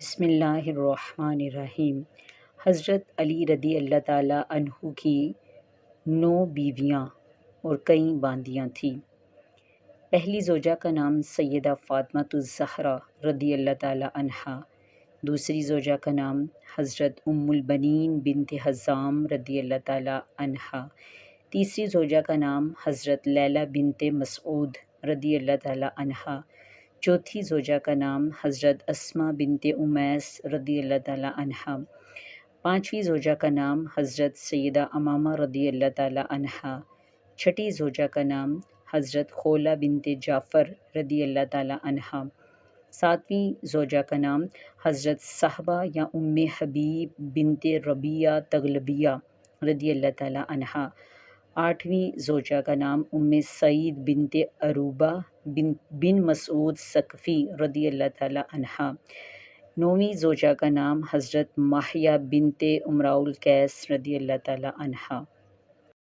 بسم اللہ الرحمن الرحیم۔ حضرت علی رضی اللہ تعالیٰ عنہ کی 9 بیویاں اور کئی باندیاں تھیں۔ پہلی زوجہ کا نام سیدہ فاطمۃ الزہرا رضی اللہ تعالیٰ عنہا، دوسری زوجہ کا نام حضرت ام البنین بنت حزام رضی اللہ تعالیٰ عنہا، تیسری زوجہ کا نام حضرت لیلہ بنت مسعود رضی اللہ تعالیٰ عنہا، چوتھی زوجہ کا نام حضرت اسماء بنت امیس رضی اللہ تعالیٰ عنہا، پانچویں زوجہ کا نام حضرت سیدہ امامہ رضی اللہ تعالیٰ عنہا، چھٹی زوجہ کا نام حضرت خولہ بنت جعفر رضی اللہ تعالیٰ عنہا، ساتویں زوجہ کا نام حضرت صہبہ یا ام حبیب بنت ربیعہ تغلبیہ رضی اللہ تعالیٰ عنہا، آٹھویں زوجہ کا نام ام سعید بنت عروبہ بن مسعود ثقفی رضی اللہ تعالیٰ عنہا، نویں زوجہ کا نام حضرت ماہیہ بنت امراء القیس رضی اللہ تعالیٰ عنہا۔